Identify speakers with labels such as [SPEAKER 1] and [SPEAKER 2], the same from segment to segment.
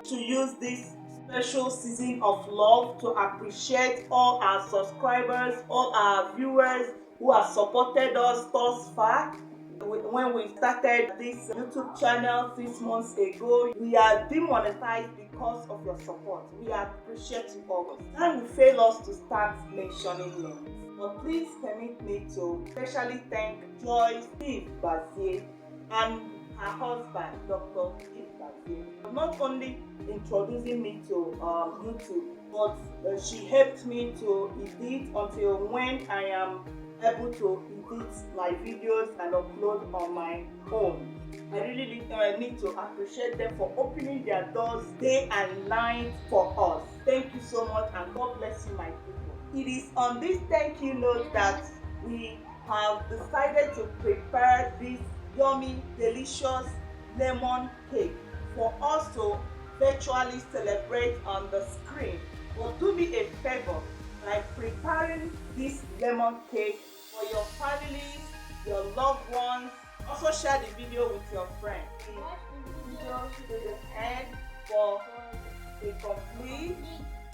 [SPEAKER 1] to use this special season of love to appreciate all our subscribers, all our viewers who have supported us thus far. When we started this YouTube channel 6 months ago, we are demonetized because of your support. We appreciate you always. Time will fail us to start mentioning names, but please permit me to especially thank Joy Steve Bazier and her husband, Dr. Steve Bazier, not only introducing me to YouTube, but she helped me to edit until when I am able to edit my videos and upload on my own. I really need to appreciate them for opening their doors day and night for us. Thank you so much, and God bless you, my people. It is on this thank you note that we have decided to prepare this yummy, delicious lemon cake for us to virtually celebrate on the screen. But do me a favor by preparing this lemon cake for your families, your loved ones. Also share the video with your friends. Watch the video to the end for a complete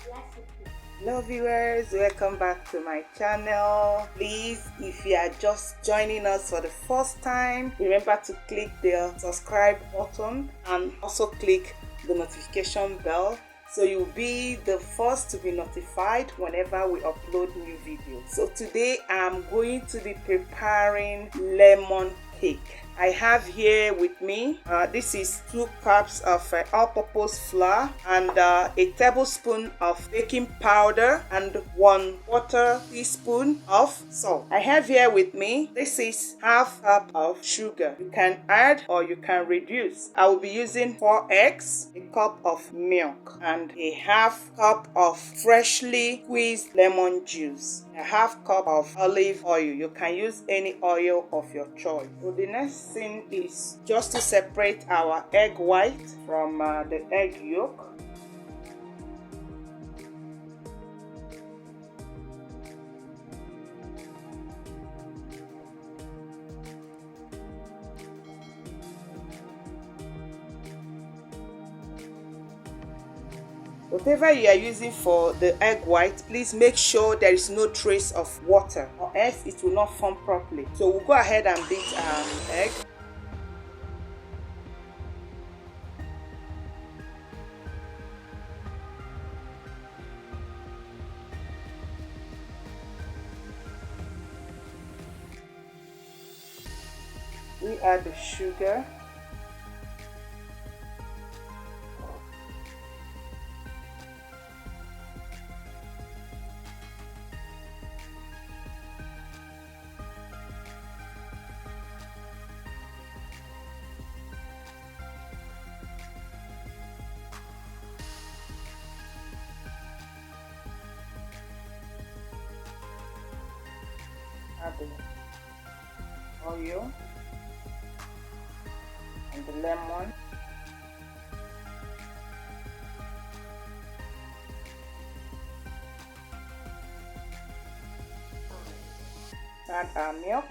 [SPEAKER 1] recipe. Hello viewers, welcome back to my channel. Please, if you are just joining us for the first time, remember to click the subscribe button and also click the notification bell so you'll be the first to be notified whenever we upload new videos. So today I'm going to be preparing lemon cake. I have here with me, this is 2 cups of all-purpose flour and a tablespoon of baking powder and 1/4 teaspoon of salt. I have here with me, this is half cup of sugar. You can add or you can reduce. I will be using 4 eggs, a cup of milk, and a half cup of freshly squeezed lemon juice, a half cup of olive oil. You can use any oil of your choice. So the next thing is just to separate our egg white from the egg yolk. Whatever you are using for the egg white, please make sure there is no trace of water, or else it will not form properly. So we'll go ahead and beat our egg. We add the sugar. Add the oil and the lemon. Add our milk.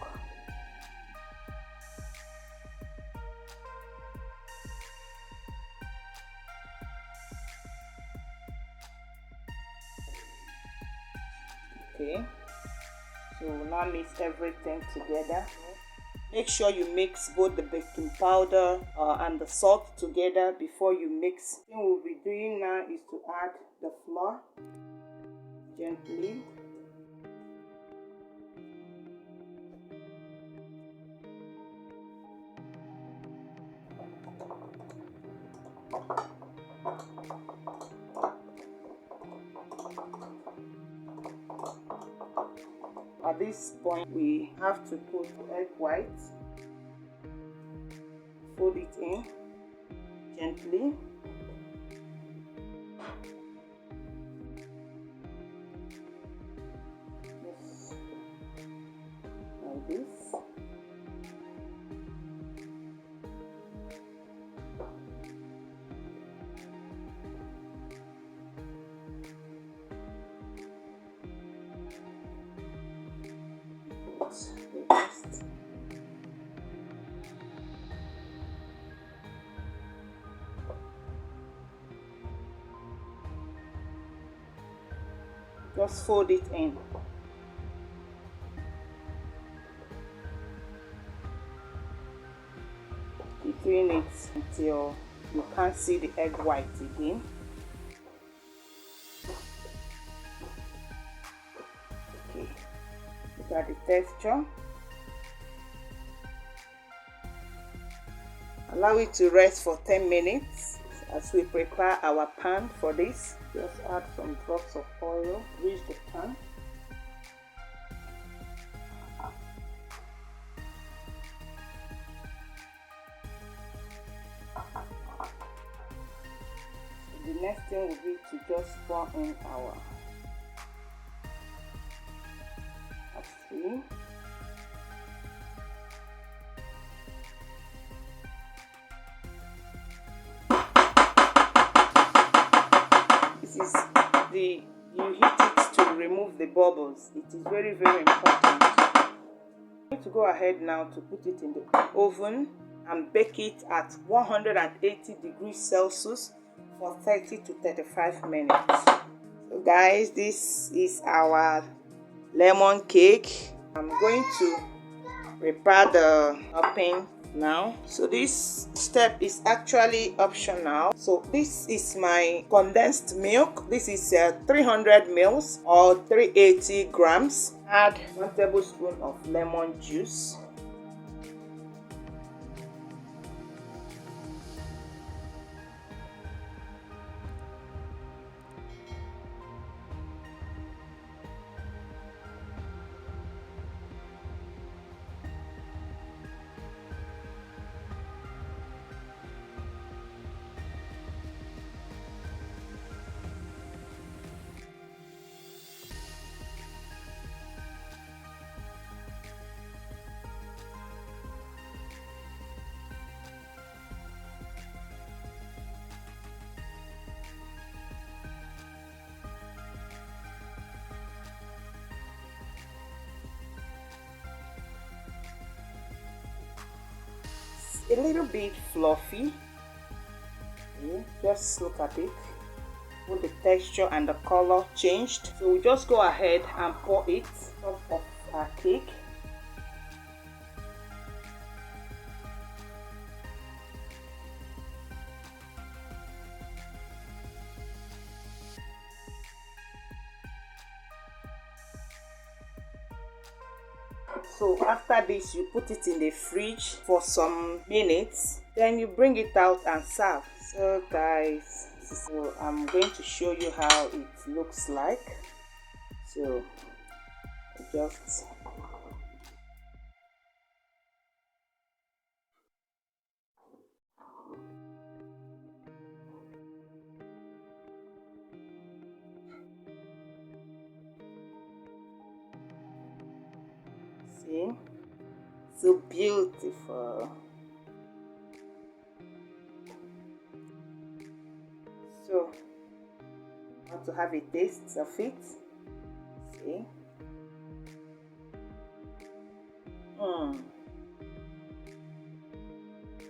[SPEAKER 1] Okay, so we'll now mix everything together. Make sure you mix both the baking powder and the salt together before you mix. What we'll be doing now is to add the flour gently. At this point, we have to put the egg white, fold it in gently. Just like this. Just fold it in. Keep doing it until you can't see the egg white again. Okay, look at the texture. Allow it to rest for 10 minutes as we prepare our pan for this. Just add some drops of oil, grease the pan. The next thing will be to just pour in our parsley. This is you heat it to remove the bubbles. It is very, very important. I'm going to go ahead now to put it in the oven and bake it at 180 degrees Celsius for 30 to 35 minutes. So guys, this is our lemon cake. I'm going to prepare the topping now. So this step is actually optional. So this is my condensed milk. This is 300 ml or 380 grams. Add 1 tablespoon of lemon juice. A little bit fluffy. Just look at it. When the texture and the color changed, so we just go ahead and pour it on top of our cake. So after this, you put it in the fridge for some minutes, then you bring it out and serve. So guys, so I'm going to show you how it looks like. So just see, so beautiful. So I want to have a taste of it. See.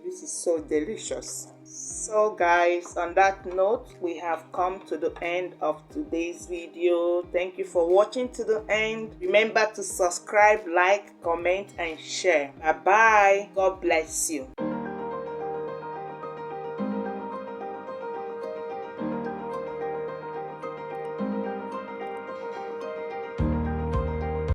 [SPEAKER 1] This is so delicious. So guys, on that note, we have come to the end of today's video. Thank you for watching to the end. Remember to subscribe, like, comment and share. Bye bye. God bless you.